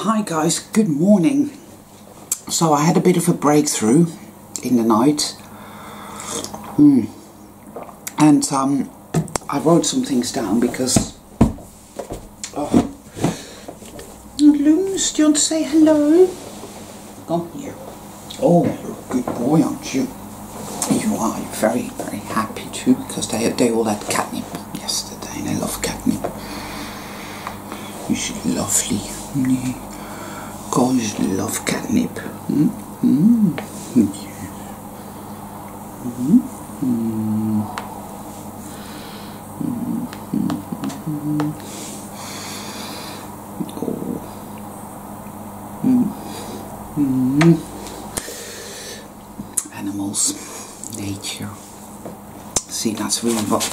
Hi guys, good morning. So I had a bit of a breakthrough in the night. And I wrote some things down because... Oh, Looms, do you want to say hello? Come here. Oh, you're a good boy, aren't you? You are. You're very, very happy too, because they all had catnip yesterday and they love catnip. You should lovely. Guys love catnip. Animals, nature. See, that's really what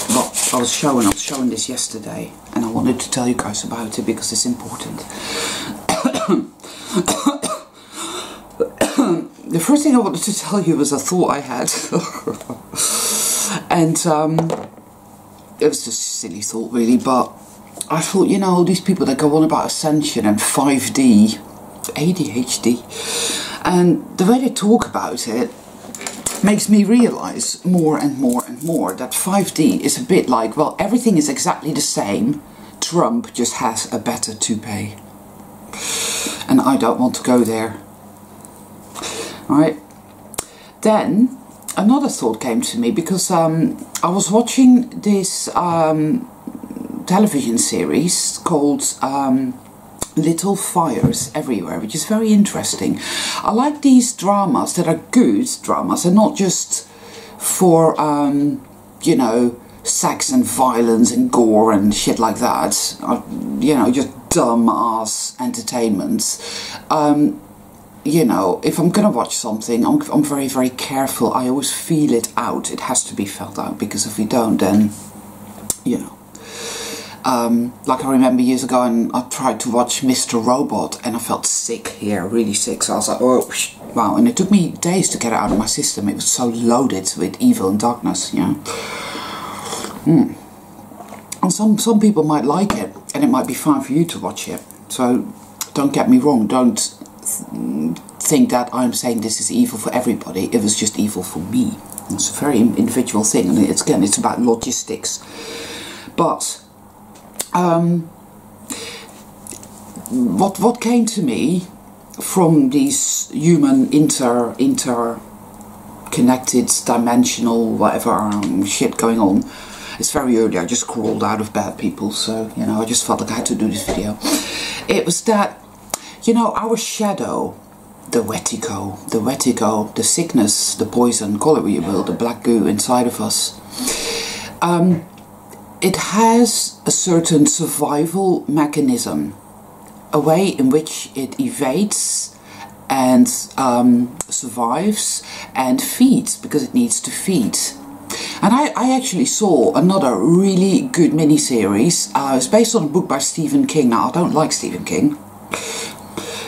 I was showing. I was showing this yesterday, and I wanted to tell you guys about it because it's important. The first thing I wanted to tell you was a thought I had, and it was just a silly thought really, but I thought, you know, all these people that go on about ascension and 5D, ADHD, and the way they talk about it makes me realise more and more and more that 5D is a bit like, well, everything is exactly the same, Trump just has a better toupee. And I don't want to go there. Right? Then another thought came to me because I was watching this television series called Little Fires Everywhere, which is very interesting. I like these dramas that are good dramas and not just for, you know, sex and violence and gore and shit like that. You know, just dumb-ass entertainment. You know, if I'm gonna watch something, I'm very, very careful. I always feel it out. It has to be felt out, because if we don't, then, you know. Like I remember years ago, and I tried to watch Mr. Robot, and I felt sick here, really sick. So I was like, oh, wow. And it took me days to get it out of my system. It was so loaded with evil and darkness, you know. And some people might like it, and it might be fine for you to watch it. So don't get me wrong, don't think that I'm saying this is evil for everybody. It was just evil for me. It's a very individual thing, and it's about logistics. But what came to me from these human interconnected dimensional whatever shit going on. It's very early, I just crawled out of bed, people, so, you know, I just felt like I had to do this video. It was that, you know, our shadow, the wetigo, the sickness, the poison, call it what you will, the black goo inside of us, it has a certain survival mechanism, a way in which it evades and survives and feeds, because it needs to feed. And I actually saw another really good miniseries. It's based on a book by Stephen King. Now, I don't like Stephen King.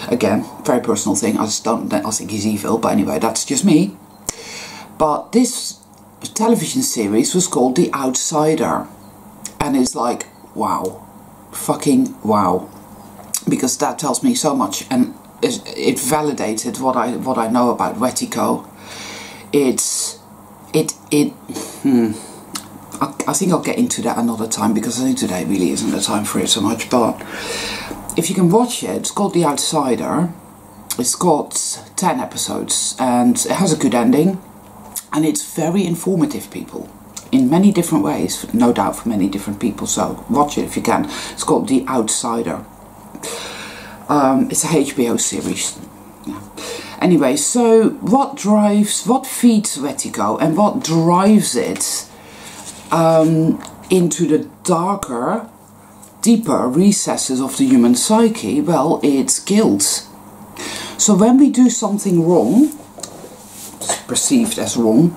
Again, very personal thing. I think he's evil, but anyway, that's just me. But this television series was called The Outsider. And it's like, wow. Fucking wow. Because that tells me so much. And it validated what I know about Wetico. I think I'll get into that another time, because I think today really isn't the time for it so much. But if you can watch it, it's called The Outsider. It's got 10 episodes and it has a good ending, and it's very informative, people, in many different ways, no doubt, for many different people. So watch it if you can. It's called The Outsider. It's a HBO series. Yeah. Anyway, so what feeds Wetigo, and what drives it into the darker, deeper recesses of the human psyche? Well, it's guilt. So when we do something wrong, perceived as wrong,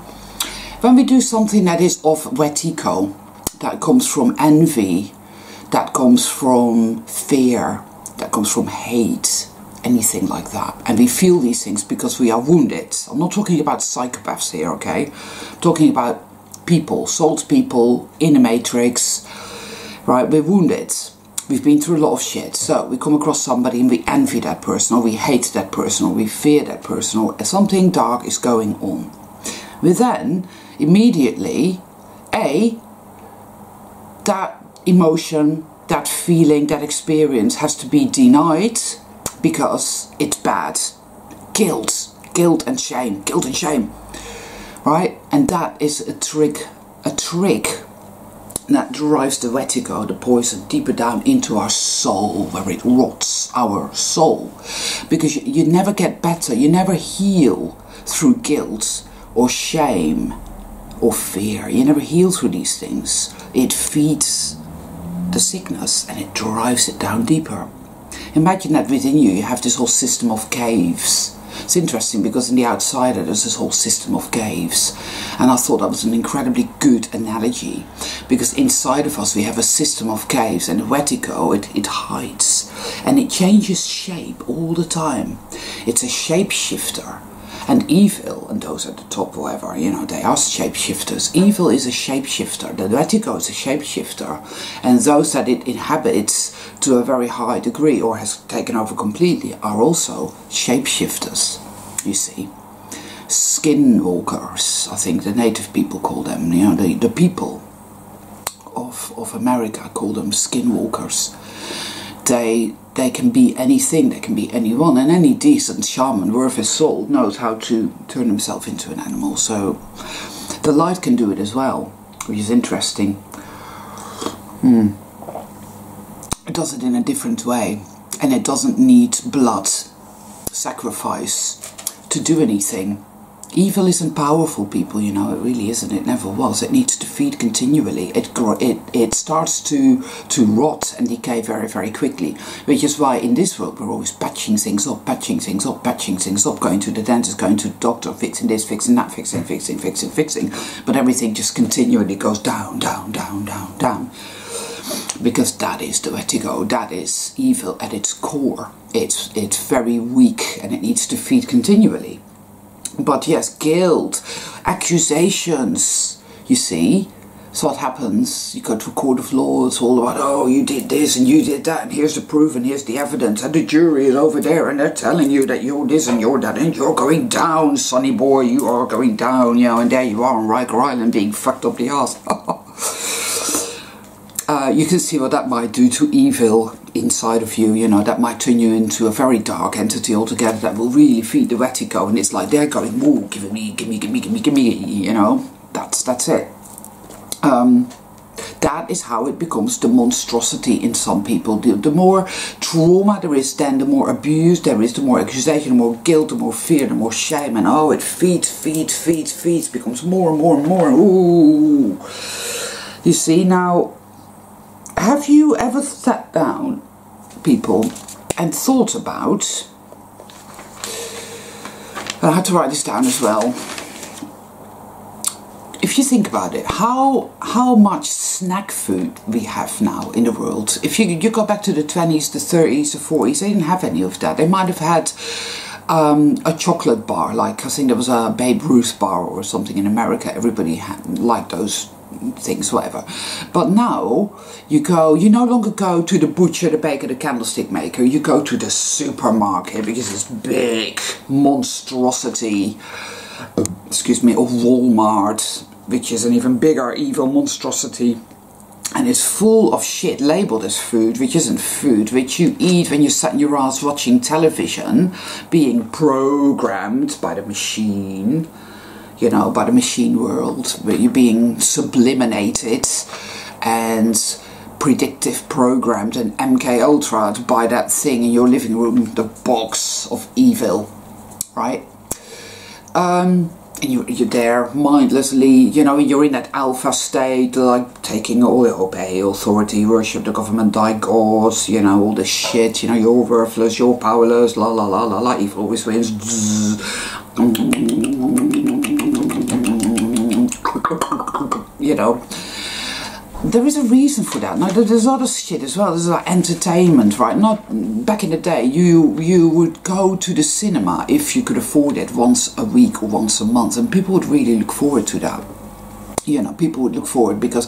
when we do something that is of Wetigo, that comes from envy, that comes from fear, that comes from hate, anything like that, and we feel these things because we are wounded. I'm not talking about psychopaths here, okay? I'm talking about people, souled people in a matrix, right? We're wounded, We've been through a lot of shit. So we come across somebody and we envy that person, or we hate that person, or we fear that person, or something dark is going on. We then immediately, that emotion, that feeling, that experience has to be denied because it's bad. Guilt and shame, right? And that is a trick that drives the vertigo, the poison, deeper down into our soul, where it rots our soul. Because you never get better, you never heal through guilt or shame or fear. You never heal through these things. It feeds the sickness and it drives it down deeper. Imagine that within you have this whole system of caves. It's interesting because in the outsider there's this whole system of caves, and I thought that was an incredibly good analogy, because inside of us we have a system of caves, and the vertigo, it hides and it changes shape all the time. It's a shapeshifter. And evil, and those at the top, whatever, you know, they are shapeshifters. Evil is a shapeshifter. The vertigo is a shapeshifter. And those that it inhabits to a very high degree, or has taken over completely, are also shapeshifters, you see. Skinwalkers, I think the native people call them, you know, the people of America call them skinwalkers. They can be anything, they can be anyone, and any decent shaman worth his salt knows how to turn himself into an animal. So the light can do it as well, which is interesting. It does it in a different way, and it doesn't need blood sacrifice to do anything. Evil isn't powerful, people, you know, it really isn't. It never was. It needs to feed continually. It starts to rot and decay very, very quickly. Which is why in this world we're always patching things up, going to the dentist, going to the doctor, fixing this, fixing that, fixing. But everything just continually goes down. Because that is the vertigo, that is evil at its core. It's very weak and it needs to feed continually. But yes, guilt, accusations, you see. So what happens? You go to a court of law, it's all about, oh, you did this and you did that, and here's the proof and here's the evidence, and the jury is over there and they're telling you that you're this and you're that, and you're going down, sonny boy, you are going down, you know, and there you are on Riker Island being fucked up the arse. You can see what that might do to evil inside of you, you know, that might turn you into a very dark entity altogether that will really feed the vertigo, and it's like they're going, woo, give me, you know, that's it. That is how it becomes the monstrosity in some people. The more trauma there is, then the more abuse there is, the more accusation, the more guilt, the more fear, the more shame, and oh, it feeds, becomes more and more, ooh. You see, now, have you ever sat down, people, and thought about, and I had to write this down as well, if you think about it, how much snack food we have now in the world. If you go back to the 20s, the 30s, the 40s, they didn't have any of that. They might have had a chocolate bar, like I think there was a Babe Ruth bar or something in America. Everybody liked those things, whatever. But now you no longer go to the butcher, the baker, the candlestick maker. You go to the supermarket because it's big monstrosity, excuse me, of Walmart, which is an even bigger evil monstrosity, and it's full of shit labelled as food, which isn't food, which you eat when you sat in your ass watching television, being programmed by the machine, you know, by the machine world, where you're being subliminated and predictive programmed and MK Ultra'd by that thing in your living room, the box of evil, right? And you're there mindlessly, you know, you're in that alpha state, like taking all the obey authority, worship the government, die gods, you know, all this shit, you know, you're worthless, you're powerless, la la la la la, evil always wins. You know, there is a reason for that. Now, there's other shit as well. There's like entertainment, right? Not back in the day, you would go to the cinema if you could afford it once a week or once a month, and people would really look forward to that. You know, people would look forward because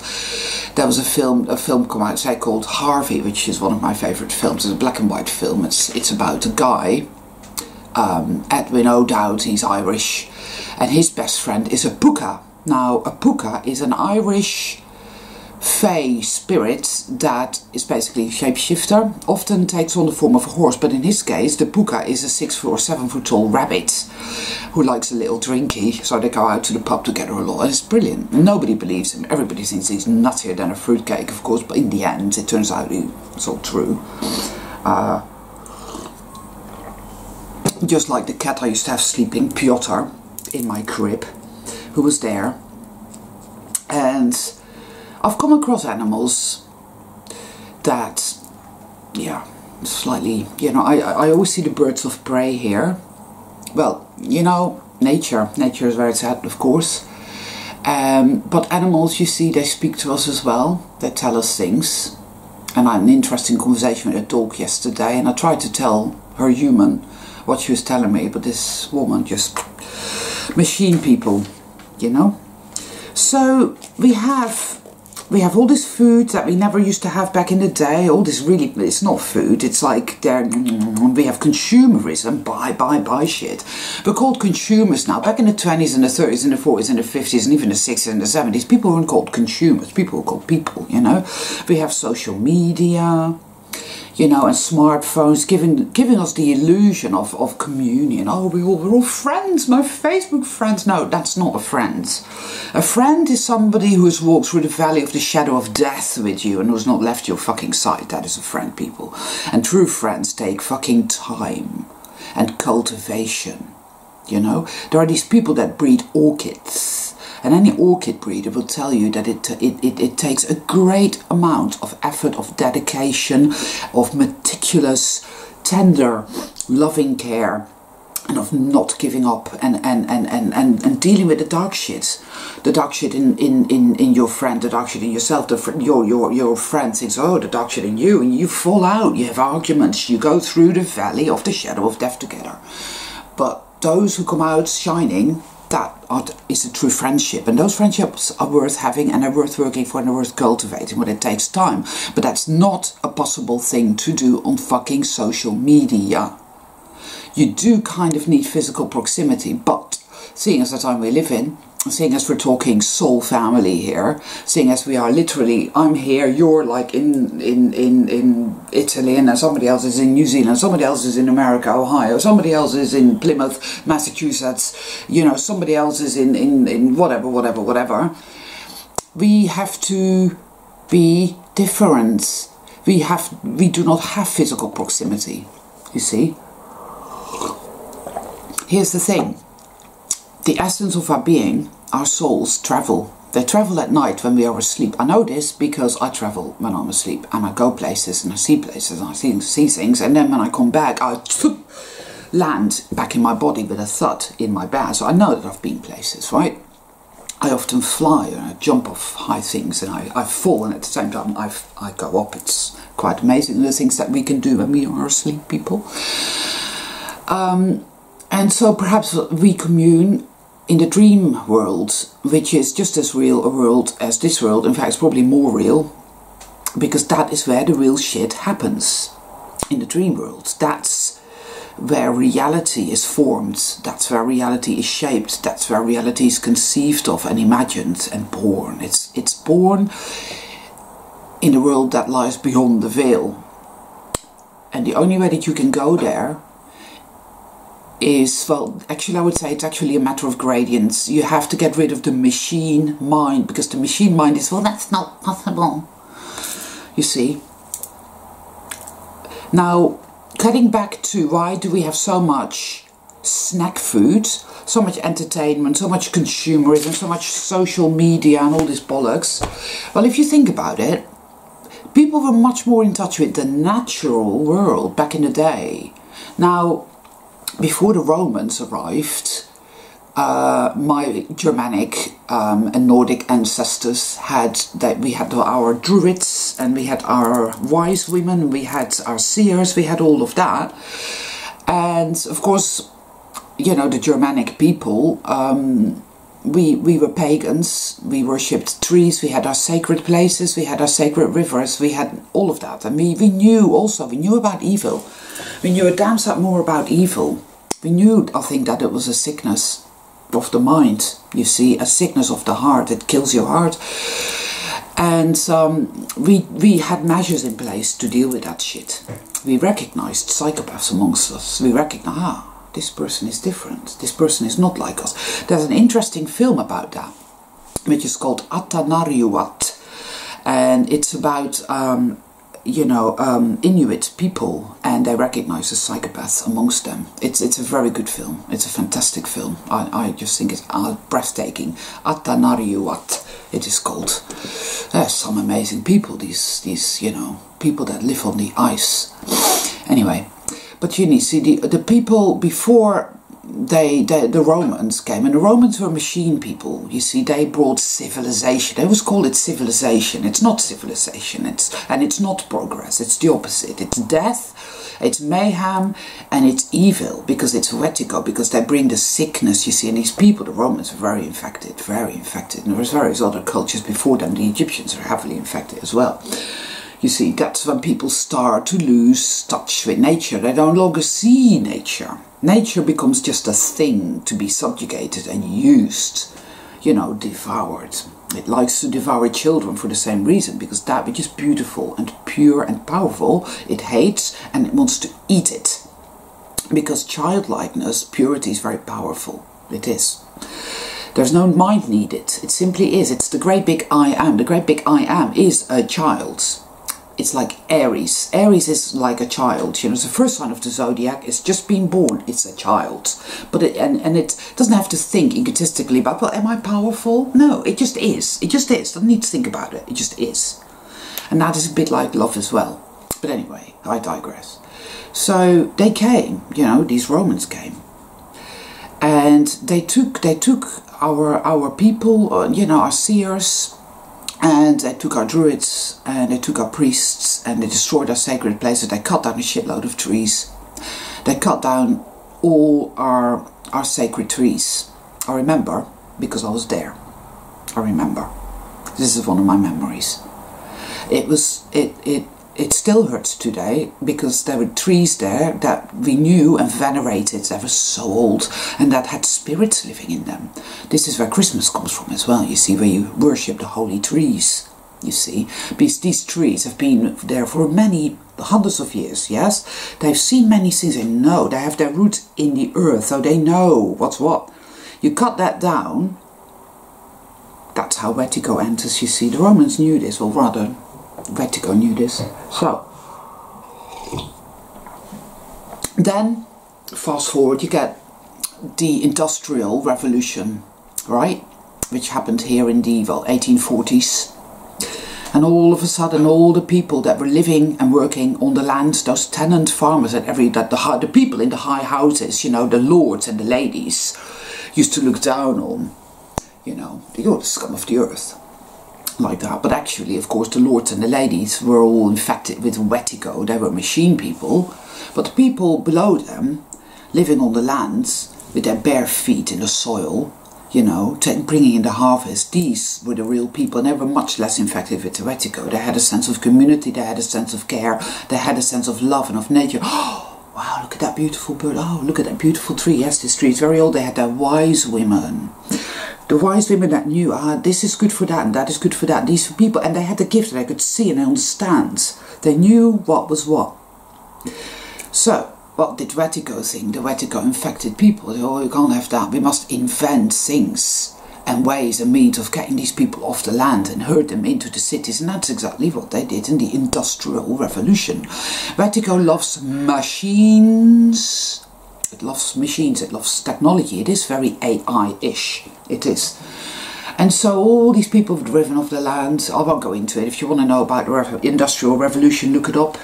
There was a film come out, say, called Harvey, which is one of my favourite films. It's a black and white film. It's about a guy, Edwin O'Dowd, he's Irish, and his best friend is a puka. Now, a puka is an Irish fae spirit that is basically a shapeshifter, often takes on the form of a horse, but in his case the puka is a 6 foot or 7 foot tall rabbit who likes a little drinky, so they go out to the pub together a lot, and it's brilliant. Nobody believes him, everybody thinks he's nuttier than a fruitcake, of course, but in the end it turns out it's all true. Just like the cat I used to have sleeping, Piotr, in my crib, who was there. And I've come across animals that, yeah, slightly, you know, I always see the birds of prey here. Well, you know, nature is very sad, of course. But animals, you see, they speak to us as well. They tell us things. And I had an interesting conversation with a dog yesterday, and I tried to tell her human what she was telling me, but this woman just machine people, you know. So we have all this food that we never used to have back in the day. All this really, it's not food, it's like we have consumerism, buy shit. We're called consumers now. Back in the 20s and the 30s and the 40s and the 50s and even the 60s and the 70s, people weren't called consumers, people were called people, you know. We have social media, you know, and smartphones giving us the illusion of communion. Oh, we're all friends, my Facebook friends. No, that's not a friend. A friend is somebody who has walked through the valley of the shadow of death with you and who's not left your fucking side. That is a friend, people. And true friends take fucking time and cultivation, you know. There are these people that breed orchids. And any orchid breeder will tell you that it takes a great amount of effort, of dedication, of meticulous, tender, loving care, and of not giving up and dealing with the dark shit. The dark shit in your friend, the dark shit in yourself. Your friend thinks, oh, the dark shit in you, and you fall out, you have arguments, you go through the valley of the shadow of death together. But those who come out shining, that is a true friendship, and those friendships are worth having and they're worth working for and they're worth cultivating, but it takes time. But that's not a possible thing to do on fucking social media. You do kind of need physical proximity, but seeing as the time we live in, seeing as we're talking soul family here, seeing as we are literally, I'm here, you're like in Italy, and then somebody else is in New Zealand, somebody else is in America, Ohio, somebody else is in Plymouth, Massachusetts, you know, somebody else is in whatever. We have to be different. We do not have physical proximity, you see. Here's the thing. The essence of our being, our souls, travel. They travel at night when we are asleep. I know this because I travel when I'm asleep, and I go places and I see places and I see things, and then when I come back I land back in my body with a thud in my bed. So I know that I've been places, right? I often fly and I jump off high things, and I fall, and at the same time I go up. It's quite amazing the things that we can do when we are asleep, people. And so perhaps we commune in the dream world, which is just as real a world as this world. In fact, it's probably more real, because that is where the real shit happens. In the dream world, that's where reality is formed, that's where reality is shaped, that's where reality is conceived of and imagined and born. It's born in the world that lies beyond the veil. And the only way that you can go there is, well, actually I would say it's actually a matter of gradients. You have to get rid of the machine mind, because the machine mind is, well, that's not possible, you see. Now, getting back to why do we have so much snack food, so much entertainment, so much consumerism, so much social media and all this bollocks. Well, if you think about it, people were much more in touch with the natural world back in the day. Now, before the Romans arrived, my Germanic and Nordic ancestors we had our druids, and we had our wise women, we had our seers, we had all of that. And of course, you know, the Germanic people, we were pagans, we worshipped trees, we had our sacred places, we had our sacred rivers, we had all of that. And we knew also, we knew about evil. We knew a damn sight more about evil. We knew, I think, that it was a sickness of the mind, you see, a sickness of the heart. It kills your heart. And we had measures in place to deal with that shit. We recognized psychopaths amongst us. We recognized, this person is different. This person is not like us. There's an interesting film about that, which is called Atanariuat. And it's about, Inuit people, and they recognize the psychopaths amongst them. It's a very good film. It's a fantastic film. I just think it's breathtaking. Atanariuat, it is called. There's some amazing people, these people that live on the ice. Anyway, but you see, the people before the Romans came, and the Romans were machine people, you see, they brought civilization. They always call it civilization. It's not civilization, it's not progress, it's the opposite. It's death, it's mayhem, and it's evil, because it's vertigo, because they bring the sickness, you see. And these people, the Romans, were very infected, and there was various other cultures before them. The Egyptians are heavily infected as well. You see, that's when people start to lose touch with nature. They no longer see nature. Nature becomes just a thing to be subjugated and used, devoured. It likes to devour children for the same reason, because that which is beautiful and pure and powerful, it hates and it wants to eat it. Because childlikeness, purity, is very powerful. It is. There's no mind needed. It simply is. It's the great big I am. The great big I am is a child. It's like Aries. Aries is like a child. It's the first sign of the zodiac. It's just been born. It's a child. But it doesn't have to think egotistically about, well, am I powerful? No, it just is. It just is. Doesn't need to think about it. It just is. And that is a bit like love as well. But anyway, I digress. So they came, these Romans came. And they took our people, our seers, and they took our druids, and they took our priests, and they destroyed our sacred places. They cut down a shitload of trees. They cut down all our sacred trees. I remember, because I was there. I remember. This is one of my memories. It still hurts today, because there were trees there that we knew and venerated, that were so old, and that had spirits living in them. This is where Christmas comes from as well, you see, where you worship the holy trees, you see. Because these trees have been there for many hundreds of years, yes? They've seen many things, they know, they have their roots in the earth, so they know what's what. You cut that down, that's how vertigo enters, you see. The Romans knew this, or rather, vertigo knew this. So then fast forward, you get the Industrial Revolution, right, which happened here in the 1840s. And all of a sudden, all the people that were living and working on the land, those tenant farmers, and the people in the high houses, the lords and the ladies, used to look down on, the scum of the earth. Like that. But actually, of course, the lords and the ladies were all infected with vertigo. They were machine people. But the people below them, living on the lands with their bare feet in the soil, bringing in the harvest, these were the real people, and they were much less infected with the vertigo. They had a sense of community, they had a sense of care, they had a sense of love and of nature. Oh, wow, look at that beautiful bird. Oh, look at that beautiful tree. Yes, this tree is very old. They had their wise women. The wise women that knew, this is good for that and that is good for that. These were people, and they had the gift that they could see and understand. They knew what was what. So, what did vertigo think? The vertigo infected people. They said, oh, you can't have that. We must invent things and ways and means of getting these people off the land and herd them into the cities. And that's exactly what they did in the Industrial Revolution. Vertigo loves machines. It loves machines, it loves technology. It is very AI-ish. It is. And so all these people have driven off the land. I won't go into it. If you want to know about the Industrial Revolution, look it up.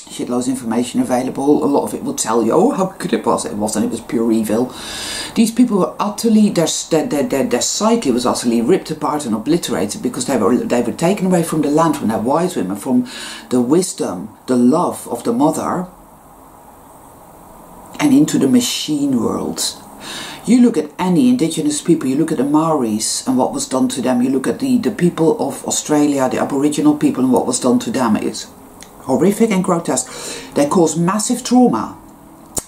Shitloads of information available. A lot of it will tell you, oh, how good it was. It wasn't. It was pure evil. These people were utterly, their psyche was utterly ripped apart and obliterated, because they were taken away from the land, from their wise women, from the wisdom, the love of the mother, and into the machine world. You look at any indigenous people, you look at the Maoris and what was done to them, you look at the people of Australia, the Aboriginal people and what was done to them. It's horrific and grotesque. They cause massive trauma,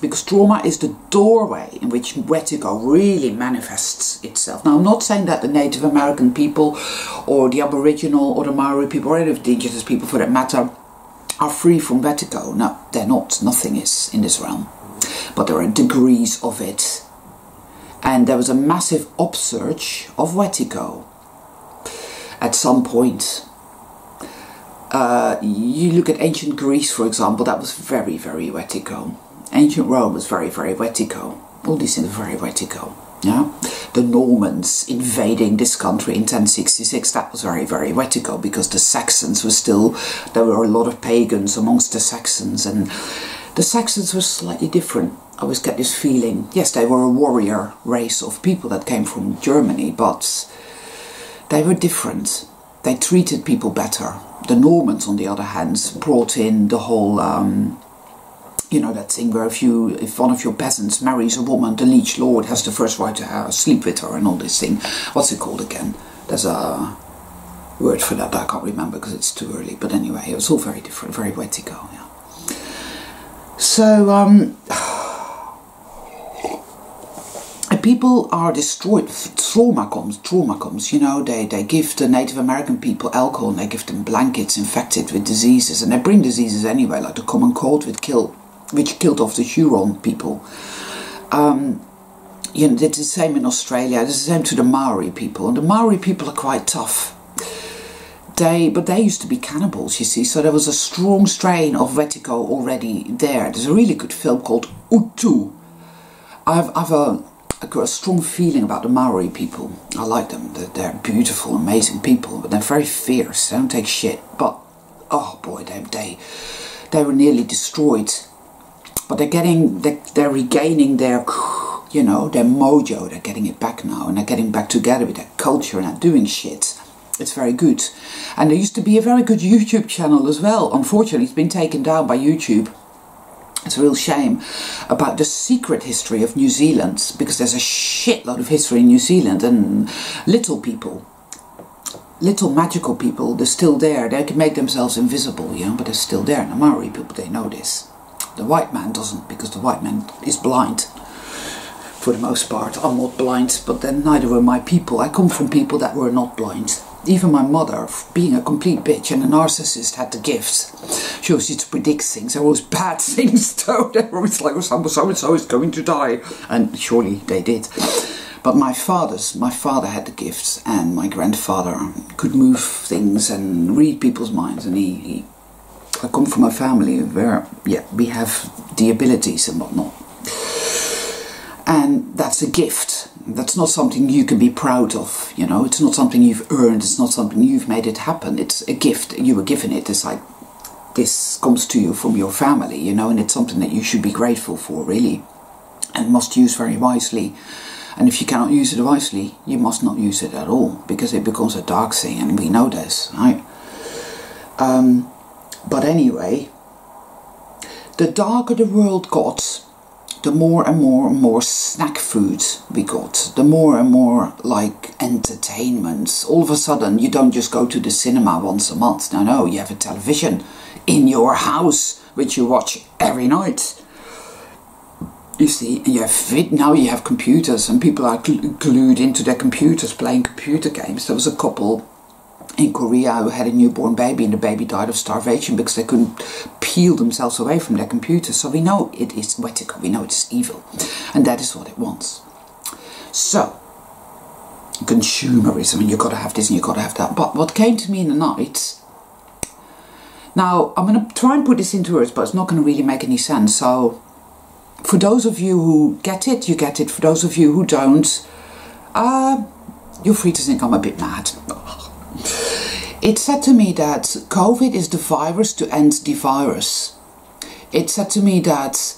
because trauma is the doorway in which Wetiko really manifests itself. Now, I'm not saying that the Native American people or the Aboriginal or the Maori people or any of the indigenous people for that matter are free from Wetiko. No, they're not. Nothing is in this realm. But there are degrees of it. And there was a massive upsurge of Wetiko at some point. You look at ancient Greece, for example, that was very, very Wetiko. Ancient Rome was very, very Wetiko. All these things are very Wetiko. Yeah? The Normans invading this country in 1066, that was very, very Wetiko, because the Saxons were still, there were a lot of pagans amongst the Saxons, and the Saxons were slightly different. I always get this feeling. Yes, they were a warrior race of people that came from Germany, but they were different. They treated people better. The Normans, on the other hand, brought in the whole, you know, that thing where if one of your peasants marries a woman, the liege lord has the first right to sleep with her and all this thing. What's it called again? There's a word for that, I can't remember because it's too early. But anyway, it was all very different, very Wetiko, yeah. So, people are destroyed. Trauma comes, you know, they give the Native American people alcohol and they give them blankets infected with diseases, and they bring diseases anyway, like the common cold which killed off the Huron people. You know, it's the same in Australia, it's the same to the Maori people, and the Maori people are quite tough. But they used to be cannibals, you see, so there was a strong strain of Wetiko already there. There's a really good film called Utu. I've got a strong feeling about the Maori people. I like them. They're beautiful, amazing people, but they're very fierce. They don't take shit. But, oh boy, they were nearly destroyed. But they're regaining their, you know, their mojo. They're getting it back now, and they're getting back together with their culture and they're doing shit. It's very good. And there used to be a very good YouTube channel as well. Unfortunately, it's been taken down by YouTube. It's a real shame, about the secret history of New Zealand, because there's a shitload of history in New Zealand, and little people, little magical people, they're still there. They can make themselves invisible, you know, but they're still there. And the Maori people, they know this. The white man doesn't, because the white man is blind. For the most part, I'm not blind, but then neither were my people. I come from people that were not blind. Even my mother, being a complete bitch and a narcissist, had the gift. She always used to predict things. There were always bad things, though. They were always like, oh, so-and-so is going to die. And surely they did. But my father had the gifts, and my grandfather could move things and read people's minds. And I come from a family where, yeah, we have the abilities and whatnot. And that's a gift. That's not something you can be proud of, you know. It's not something you've earned. It's not something you've made it happen. It's a gift. You were given it. It's like, this comes to you from your family, you know, and it's something that you should be grateful for, really, and must use very wisely. And if you cannot use it wisely, you must not use it at all, because it becomes a dark thing, and we know this, right? But anyway, the darker the world got, the more and more snack food we got, the more and more like entertainment. All of a sudden, you don't just go to the cinema once a month. No, you have a television in your house, which you watch every night. You see, and now you have computers, and people are glued into their computers playing computer games. There was a couple in Korea who had a newborn baby, and the baby died of starvation because they couldn't peel themselves away from their computer. So we know it is Wetiko, we know it's evil, and that is what it wants. So, consumerism, and you've got to have this and you've got to have that. But what came to me in the night, now I'm going to try and put this into words, but it's not going to really make any sense. So, for those of you who get it, you get it. For those of you who don't, you're free to think I'm a bit mad. It said to me that COVID is the virus to end the virus. It said to me that,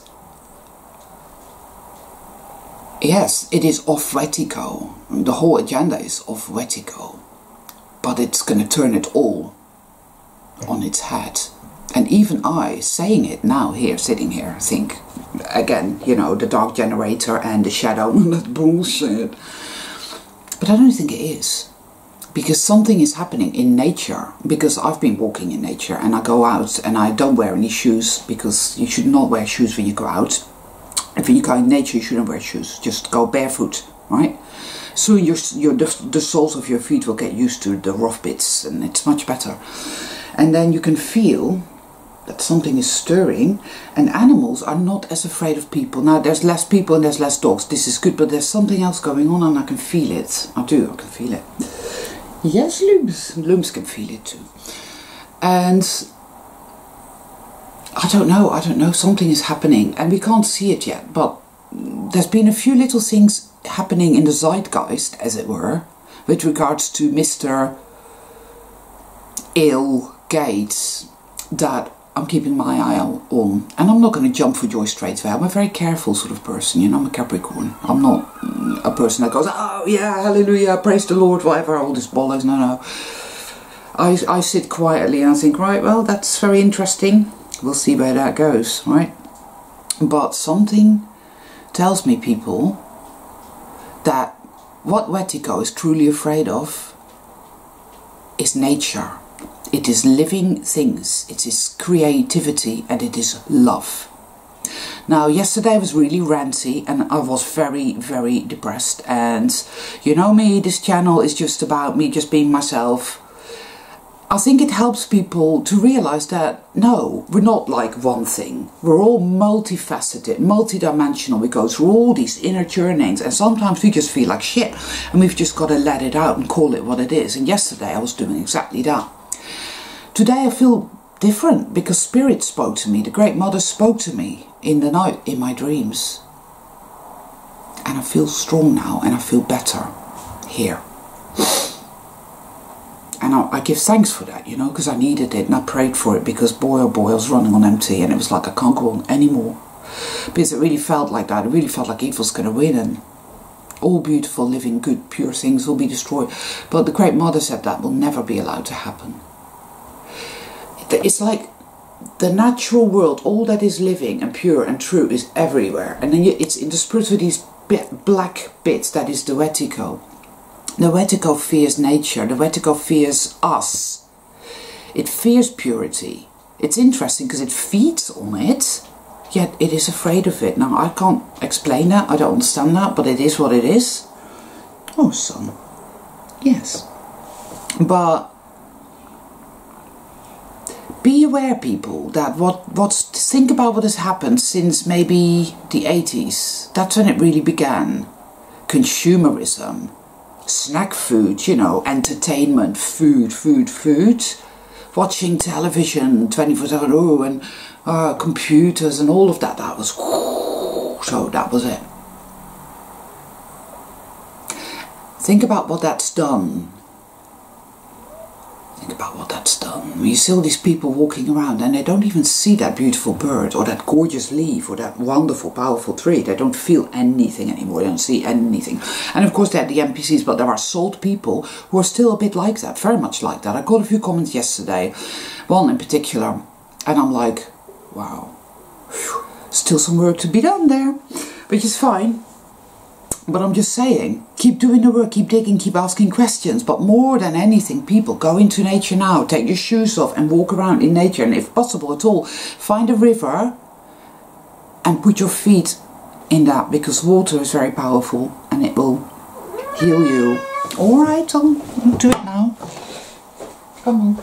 yes, it is off Wetiko. The whole agenda is off Wetiko. But it's going to turn it all on its head. And even I, saying it now here, sitting here, think, again, you know, the dark generator and the shadow and that bullshit. But I don't think it is. Because something is happening in nature. Because I've been walking in nature and I go out and I don't wear any shoes, because you should not wear shoes when you go out. And when you go in nature, you shouldn't wear shoes. Just go barefoot, right? So the soles of your feet will get used to the rough bits, and it's much better. And then you can feel that something is stirring, and animals are not as afraid of people. Now there's less people and there's less dogs. This is good, but there's something else going on and I can feel it. I can feel it. Yes, Looms can feel it too. And I don't know, something is happening and we can't see it yet, but there's been a few little things happening in the zeitgeist, as it were, with regards to Mr. Ill Gates, that I'm keeping my eye on. And I'm not going to jump for joy straight away. I'm a very careful sort of person, you know, I'm a Capricorn. I'm not a person that goes, oh yeah, hallelujah, praise the Lord, whatever, all this bollocks. No. I sit quietly and I think, right, well, that's very interesting. We'll see where that goes, right? But something tells me, people, that what Wetiko is truly afraid of is nature. It is living things, it is creativity, and it is love. Now, yesterday I was really ranty and I was very, very depressed. And you know me, this channel is just about me just being myself. I think it helps people to realize that, no, we're not like one thing. We're all multifaceted, multidimensional. We go through all these inner churnings and sometimes we just feel like shit. And we've just got to let it out and call it what it is. And yesterday I was doing exactly that. Today I feel different because Spirit spoke to me. The Great Mother spoke to me in the night, in my dreams. And I feel strong now and I feel better here. And I give thanks for that, you know, because I needed it and I prayed for it, because boy oh boy, I was running on empty and it was like I can't go on anymore. Because it really felt like that. It really felt like evil's going to win and all beautiful, living, good, pure things will be destroyed. But the Great Mother said that will never be allowed to happen. It's like the natural world, all that is living and pure and true is everywhere. And then it's in the spirit of these black bits, that is the Wetiko. The Wetiko fears nature, the Wetiko fears us. It fears purity. It's interesting because it feeds on it, yet it is afraid of it. Now, I can't explain that, I don't understand that, but it is what it is. Oh, son. Yes. But be aware, people, that think about what has happened since maybe the 80s. That's when it really began. Consumerism. Snack food, you know, entertainment, food. Watching television 24/7, oh, and computers and all of that. That was, so that was it. Think about what that's done. Think about what that's done. You see all these people walking around and they don't even see that beautiful bird or that gorgeous leaf or that wonderful, powerful tree. They don't feel anything anymore. They don't see anything. And of course, they're the NPCs, but there are souled people who are still a bit like that, very much like that. I got a few comments yesterday, one in particular, and I'm like, wow, whew, still some work to be done there, which is fine. But I'm just saying, keep doing the work, keep digging, keep asking questions. But more than anything, people, go into nature now. Take your shoes off and walk around in nature. And if possible at all, find a river and put your feet in that. Because water is very powerful and it will heal you. Alright, I'll do it now. Come on.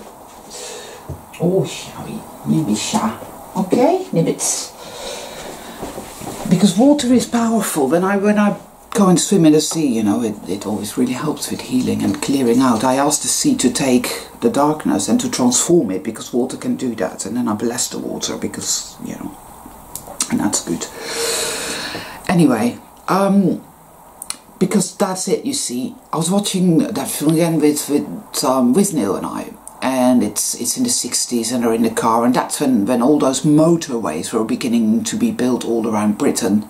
Oh, shall we? Nibisha. Okay, nibbits. Because water is powerful. When I go and swim in the sea, you know, it always really helps with healing and clearing out. I asked the sea to take the darkness and to transform it, because water can do that. And then I bless the water because, you know, and that's good. Anyway, because that's it, you see. I was watching that film again with Neil and I. And it's in the 60s and they're in the car. And that's when all those motorways were beginning to be built all around Britain.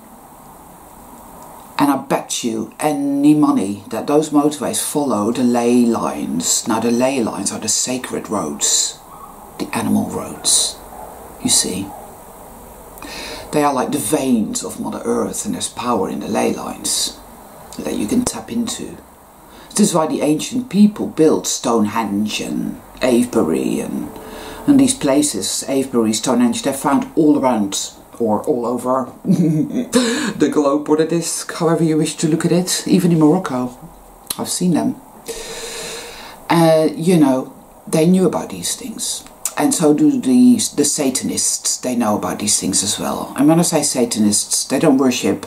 And I bet you any money that those motorways follow the ley lines. Now the ley lines are the sacred roads, the animal roads, you see. They are like the veins of Mother Earth, and there's power in the ley lines that you can tap into. This is why the ancient people built Stonehenge and Avebury and these places, Avebury, Stonehenge, they're found all around or all over the globe, what it is, however you wish to look at it, even in Morocco. I've seen them. You know, they knew about these things. And so do the Satanists, they know about these things as well. And when I say Satanists, they don't worship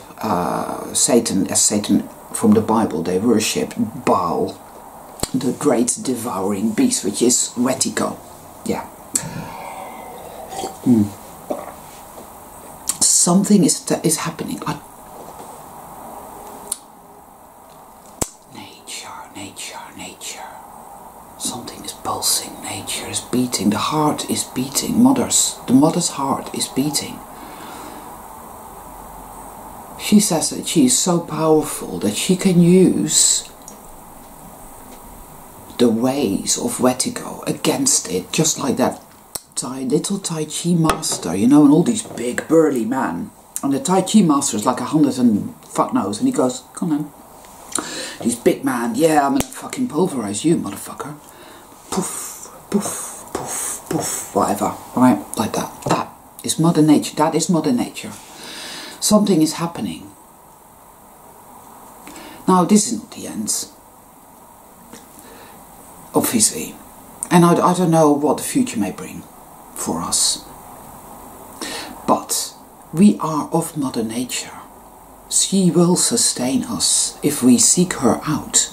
Satan as Satan from the Bible. They worship Baal, the great devouring beast, which is Wetigo. Yeah. Something is happening. Nature. Something is pulsing. Nature is beating. The heart is beating. The mother's heart is beating. She says that she is so powerful that she can use the ways of Wetigo against it, just like that little Tai Chi master, you know, and all these big burly men. And the Tai Chi master is like 100 and fuck knows, and he goes, come on, he's big man, yeah, I'm gonna fucking pulverize you, motherfucker. Poof, poof, poof, poof, whatever, right, like that. That is Mother Nature, that is Mother Nature. Something is happening. Now, this isn't the end, obviously, and I don't know what the future may bring for us, but we are of Mother Nature. She will sustain us if we seek her out.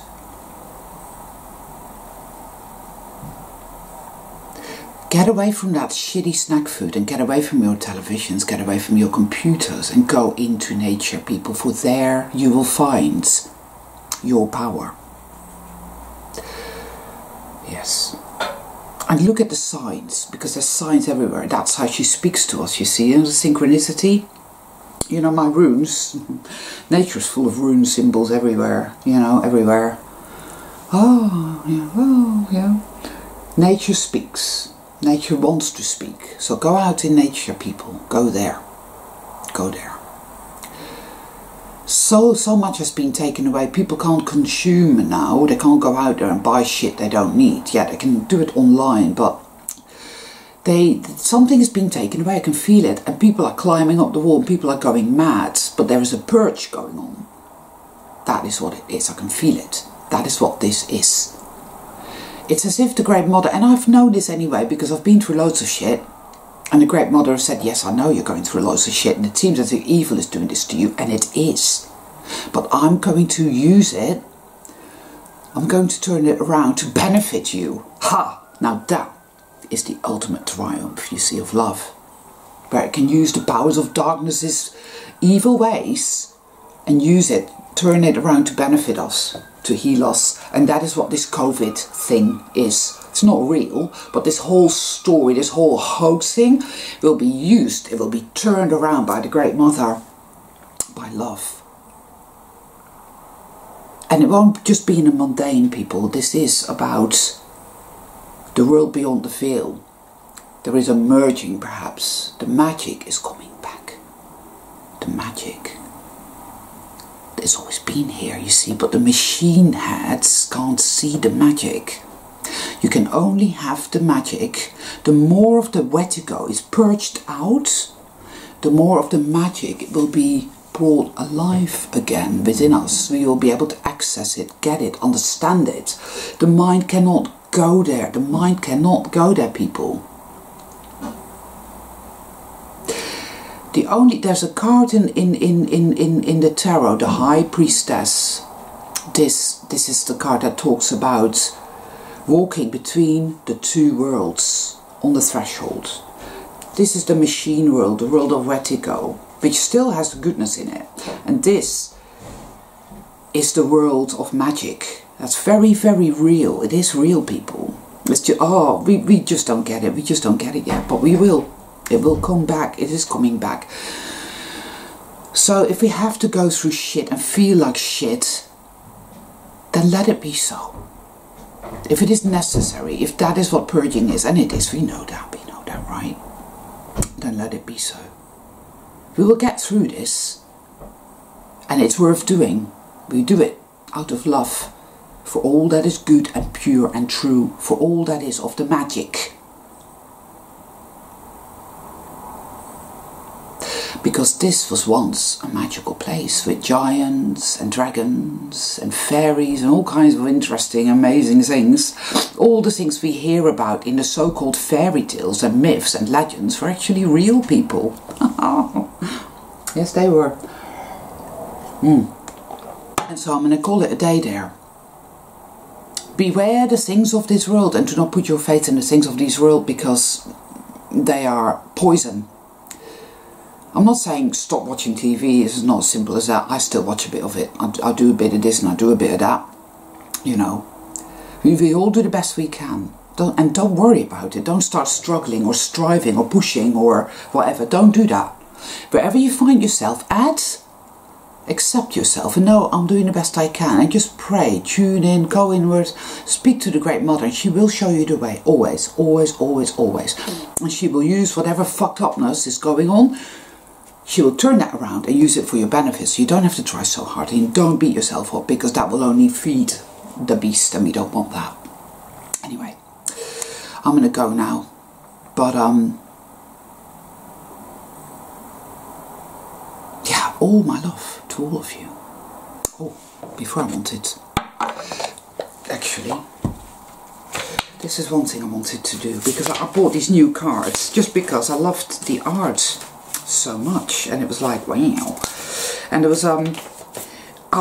Get away from that shitty snack food and get away from your televisions, get away from your computers and go into nature, people, for there you will find your power. Yes. And look at the signs, because there's signs everywhere. That's how she speaks to us, you see, and the synchronicity. You know, my runes, nature's full of rune symbols everywhere, you know, everywhere. Oh, yeah. Nature speaks. Nature wants to speak. So go out in nature, people. Go there. Go there. So much has been taken away. People can't consume now. They can't go out there and buy shit they don't need. Yeah, they can do it online, but something has been taken away. I can feel it, and people are climbing up the wall. People are going mad, but there is a purge going on. That is what it is. I can feel it. That is what this is. It's as if the Great Mother, and I've known this anyway because I've been through loads of shit, and the Great Mother said, yes, I know you're going through loads of shit, and it seems as if evil is doing this to you, and it is. But I'm going to use it. I'm going to turn it around to benefit you. Ha! Now that is the ultimate triumph, you see, of love. Where it can use the powers of darkness's evil ways and use it, turn it around to benefit us, to heal us. And that is what this COVID thing is. It's not real, but this whole story, this whole hoax thing will be used, it will be turned around by the Great Mother, by love. And it won't just be in a mundane, people. This is about the world beyond the veil. There is a merging, perhaps. The magic is coming back. The magic. It's always been here, you see, but the machine heads can't see the magic. You can only have the magic. The more of the Wetigo is purged out, the more of the magic will be brought alive again within us. We will be able to access it, get it, understand it. The mind cannot go there. The mind cannot go there, people. There's a card in the tarot, the High Priestess. This is the card that talks about walking between the two worlds on the threshold. This is the machine world, the world of Wetigo, which still has the goodness in it. And this is the world of magic. That's very, very real. It is real, people. It's just, we just don't get it. We just don't get it yet, but we will. It will come back. It is coming back. So if we have to go through shit and feel like shit, then let it be so. If it is necessary, if that is what purging is, and it is, we know that, right? Then let it be so. We will get through this, and it's worth doing. We do it out of love for all that is good and pure and true, for all that is of the magic. Because this was once a magical place with giants and dragons and fairies and all kinds of interesting, amazing things. All the things we hear about in the so-called fairy tales and myths and legends were actually real people. Yes, they were. And so I'm going to call it a day there. Beware the things of this world, and do not put your faith in the things of this world, because they are poison. I'm not saying stop watching TV, it's not as simple as that. I still watch a bit of it. I do a bit of this and I do a bit of that. You know, we all do the best we can. Don't worry about it. Don't start struggling or striving or pushing or whatever. Don't do that. Wherever you find yourself at, accept yourself and know I'm doing the best I can. And just pray, tune in, go inward, speak to the Great Mother, and she will show you the way. Always, always, always, always. And she will use whatever fucked upness is going on. She will turn that around and use it for your benefit. So you don't have to try so hard, and don't beat yourself up, because that will only feed the beast, and we don't want that. Anyway, I'm going to go now. But, yeah, all my love to all of you. Oh, before I wanted, actually, this is one thing I wanted to do, because I bought these new cards just because I loved the art so much, and it was like, wow. And it was I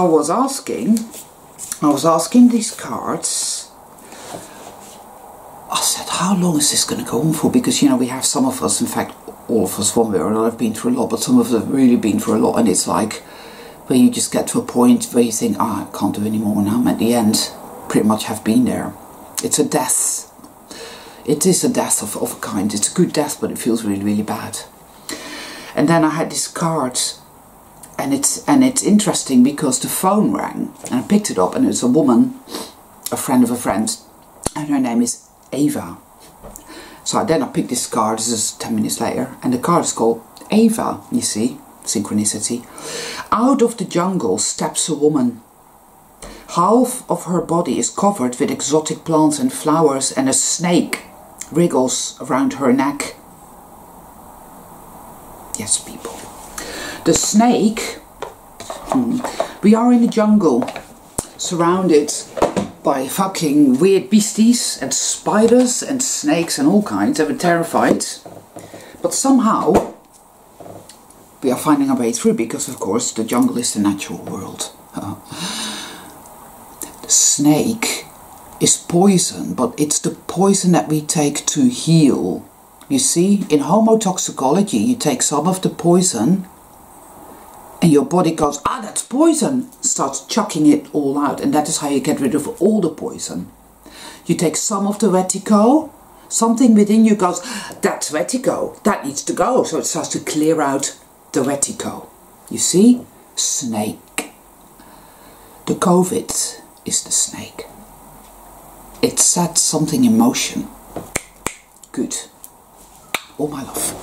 was asking these cards, I said, how long is this going to go on for? Because, you know, we have some of us, in fact all of us one way or another have been through a lot, but some of us have really been through a lot, and it's like where you just get to a point where you think, I can't do any more now. I'm at the end, pretty much have been there. It's a death. It is a death of a kind. It's a good death, but it feels really, really bad. And then I had this card, and it's interesting because the phone rang, and I picked it up, and it was a woman, a friend of a friend, and her name is Ava. So then I picked this card, this is 10 minutes later, and the card is called Ava, you see, synchronicity. Out of the jungle steps a woman. Half of her body is covered with exotic plants and flowers, and a snake wriggles around her neck. Yes, people. The snake, we are in the jungle, surrounded by fucking weird beasties and spiders and snakes and all kinds, and we're terrified. But somehow, we are finding our way through, because of course the jungle is the natural world. The snake is poison, but it's the poison that we take to heal. You see, in homotoxicology, you take some of the poison and your body goes, ah, that's poison, starts chucking it all out, and that is how you get rid of all the poison. You take some of the vertigo, something within you goes, that's vertigo, that needs to go, so it starts to clear out the vertigo. You see, snake. The COVID is the snake. It set something in motion. Good. All my love.